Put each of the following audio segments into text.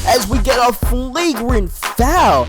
as we get a flagrant foul.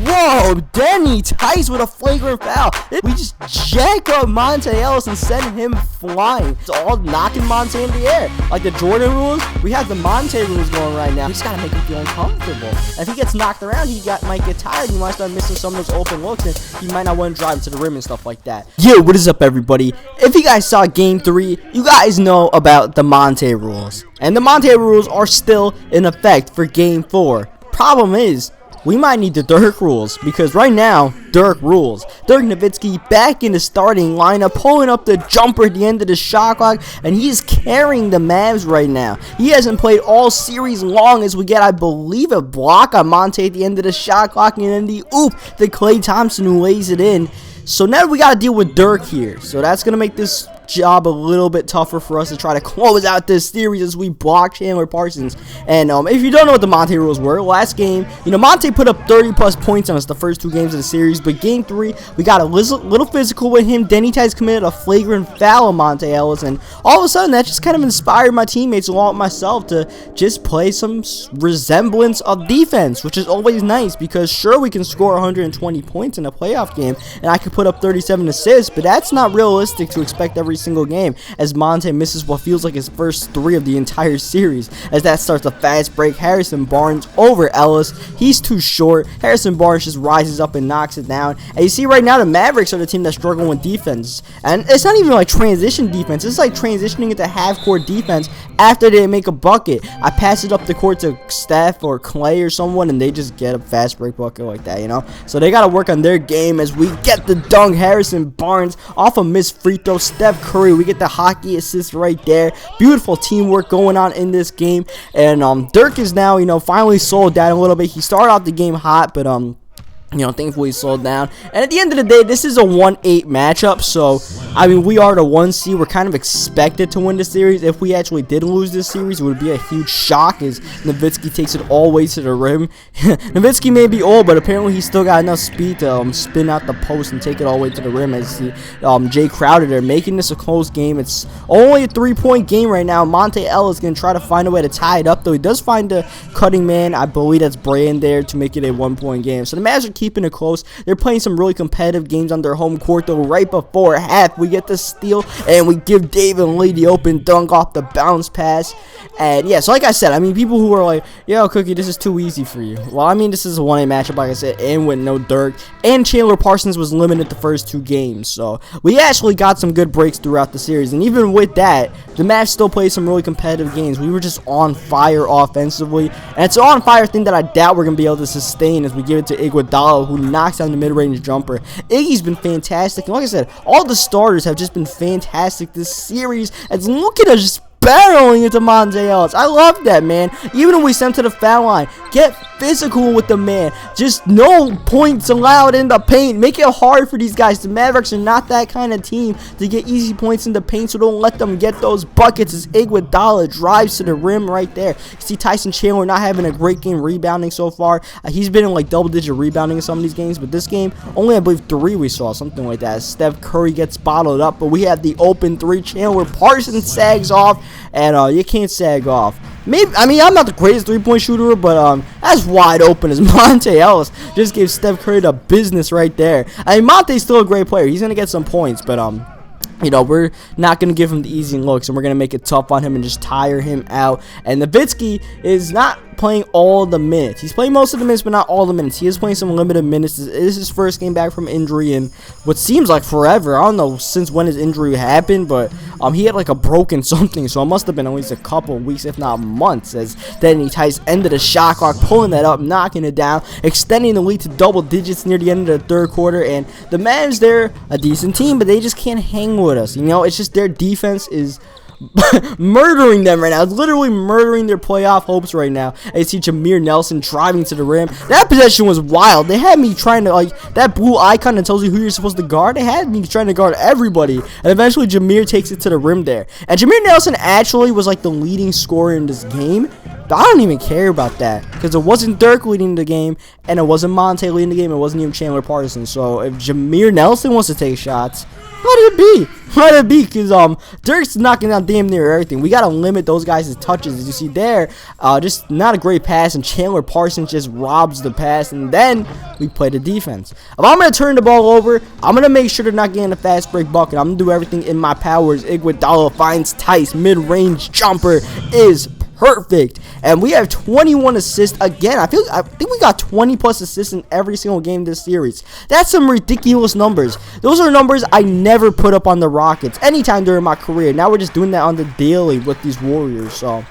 Whoa, Denny Tice with a flagrant foul. We just jack up Monta Rules and send him flying. It's all knocking Monta in the air. Like the Jordan rules, we have the Monta rules going right now. We just gotta make him feel uncomfortable. If he gets knocked around, might get tired. He might start missing some of those open looks, and he might not want to drive to the rim and stuff like that. Yo, what is up, everybody? If you guys saw Game 3, you guys know about the Monta rules. And the Monta rules are still in effect for Game 4. Problem is, we might need the Dirk rules, because right now, Dirk rules. Dirk Nowitzki back in the starting lineup, pulling up the jumper at the end of the shot clock, and he's carrying the Mavs right now. He hasn't played all series long as we get, I believe, a block on Monta at the end of the shot clock, and then the oop to Klay Thompson who lays it in. So now we got to deal with Dirk here. So that's going to make this job a little bit tougher for us to try to close out this series as we block Chandler Parsons. And if you don't know what the Monta rules were, last game, Monta put up 30+ points on us the first 2 games of the series, but Game 3, we got a little physical with him. Denny Tice committed a flagrant foul on Monta Rules, and all of a sudden that just kind of inspired my teammates along with myself to just play some resemblance of defense, which is always nice, because sure, we can score 120 points in a playoff game, and I could put up 37 assists, but that's not realistic to expect every single game, as Monta misses what feels like his first 3 of the entire series, as that starts a fast break. Harrison Barnes over Ellis. He's too short. Harrison Barnes just rises up and knocks it down. And you see right now the Mavericks are the team that's struggling with defense, and it's not even like transition defense. It's like transitioning into half-court defense after they make a bucket. I pass it up the court to Steph or Klay or someone, and they just get a fast break bucket like that, So they got to work on their game as we get the dunk. Harrison Barnes off a missed free throw. Steph Curry, we get the hockey assist right there. Beautiful teamwork going on in this game, and Dirk is now finally slowed down a little bit. He started off the game hot, but thankfully slowed down. And at the end of the day, this is a 1-8 matchup. So, I mean, we are the 1 seed. We're kind of expected to win the series. If we actually did lose this series, it would be a huge shock as Nowitzki takes it all the way to the rim. Nowitzki may be old, but apparently he's still got enough speed to spin out the post and take it all the way to the rim. As Jay Crowder there, making this a close game. It's only a 3-point game right now. Monta Rules is going to try to find a way to tie it up, though. He does find a cutting man. I believe that's Brand there to make it a 1-point game. So the Mavs are keeping it close. They're playing some really competitive games on their home court, though. Right before half, we get the steal, and we give David Lee the open dunk off the bounce pass. And yeah, so like I said, I mean, people who are like, yo, Cookie, this is too easy for you. Well, I mean, this is a 1-8 matchup, like I said, and with no Dirk, and Chandler Parsons was limited the first 2 games. So we actually got some good breaks throughout the series, and even with that, the Mavs still played some really competitive games. We were just on fire offensively, and it's an on fire thing that I doubt we're gonna be able to sustain as we give it to Iguodala, who knocks down the mid-range jumper. Iggy's been fantastic, and like I said, all the starters have just been fantastic this series. And look at us just barreling into Monta Rules. I love that, man. Even when we send to the foul line, get physical with the man. Just no points allowed in the paint. Make it hard for these guys. The Mavericks are not that kind of team to get easy points in the paint, so don't let them get those buckets as Iguodala drives to the rim right there. You see Tyson Chandler not having a great game rebounding so far. He's been in like double-digit rebounding in some of these games, but this game, only I believe 3 we saw, something like that. Steph Curry gets bottled up, but we have the open 3. Chandler Parsons sags off, and you can't sag off. Maybe, I mean, I'm not the greatest 3-point shooter, but as wide open as Monta Rules just gave Steph Curry the business right there. I mean, Monta's still a great player. He's gonna get some points, but we're not going to give him the easy looks, and we're going to make it tough on him and just tire him out. And Nowitzki is not playing all the minutes. He's playing most of the minutes, but not all the minutes. He is playing some limited minutes. This is his first game back from injury in what seems like forever. I don't know since when his injury happened, but he had like a broken something, so it must have been at least a couple weeks, if not months, as Denny Tice ended the shot clock, pulling that up, knocking it down, extending the lead to double digits near the end of the 3rd quarter. And the Mavs, they're a decent team, but they just can't hang with us. It's just their defense is murdering them right now. It's literally murdering their playoff hopes right now. I see Jameer Nelson driving to the rim. That possession was wild. They had me trying to, like, that blue icon that tells you who you're supposed to guard. They had me trying to guard everybody. And eventually Jameer takes it to the rim there. And Jameer Nelson actually was like the leading scorer in this game. But I don't even care about that because it wasn't Dirk leading the game, and it wasn't Monta leading the game. It wasn't even Chandler Parsons. So if Jameer Nelson wants to take shots, let it be. Let it be, because Dirk's knocking down damn near everything. We got to limit those guys' touches. As you see there, just not a great pass, and Chandler Parsons just robs the pass, and then we play the defense. If I'm going to turn the ball over, I'm going to make sure they're not getting a fast break bucket. I'm going to do everything in my powers. Iguodala finds Tice. Mid-range jumper is perfect, and we have 21 assists again. I think we got 20 plus assists in every single game this series. That's some ridiculous numbers. Those are numbers I never put up on the Rockets anytime during my career. Now we're just doing that on the daily with these Warriors. So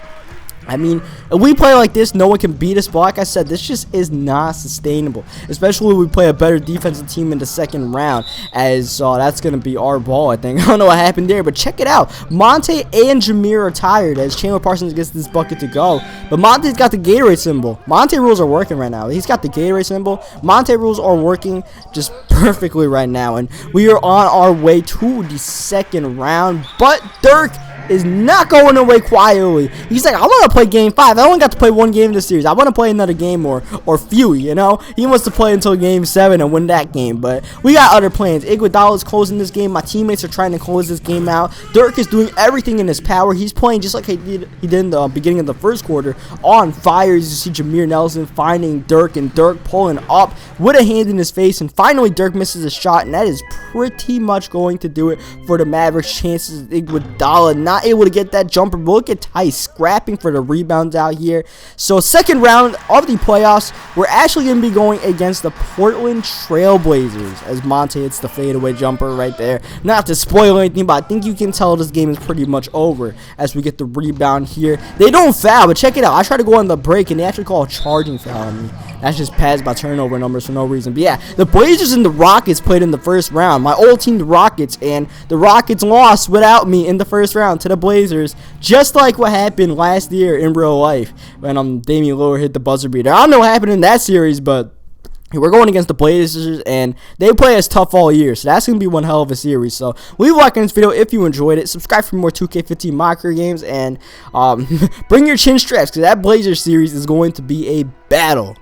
I mean, if we play like this, no one can beat us. But like I said, this just is not sustainable, especially when we play a better defensive team in the second round, as that's going to be our ball, I think. I don't know what happened there, but check it out. Monta and Jameer are tired as Chandler Parsons gets this bucket to go. But Monta's got the Gatorade symbol. Monta Rules are working right now. He's got the Gatorade symbol. Monta Rules are working just perfectly right now. And we are on our way to the second round. But Dirk is not going away quietly. He's like, I want to play game 5. I only got to play one game in this series. I want to play another game or few, you know. He wants to play until game 7 and win that game. But we got other plans. Iguodala is closing this game. My teammates are trying to close this game out. Dirk is doing everything in his power. He's playing just like he did in the beginning of the first quarter, on fire. As you see Jameer Nelson finding Dirk, and Dirk pulling up with a hand in his face. And finally Dirk misses a shot, and that is pretty much going to do it for the Mavericks. Chances Iguodala not able to get that jumper. But look at Tice scrapping for the rebounds out here. So second round of the playoffs, we're actually going to be going against the Portland Trailblazers, as Monta hits the fadeaway jumper right there. Not to spoil anything, but I think you can tell this game is pretty much over as we get the rebound here. They don't foul, but check it out. I try to go on the break, and they actually call a charging foul on me. That's just pads by turnover numbers for no reason. But yeah, the Blazers and the Rockets played in the first round. My old team, the Rockets, and the Rockets lost without me in the first round to the Blazers, just like what happened last year in real life when Damian Lillard hit the buzzer beater. I don't know what happened in that series, but we're going against the Blazers, and they play us tough all year, so that's going to be one hell of a series. So leave a like on this video if you enjoyed it. Subscribe for more 2K15 mockery games, and bring your chin straps, because that Blazers series is going to be a battle.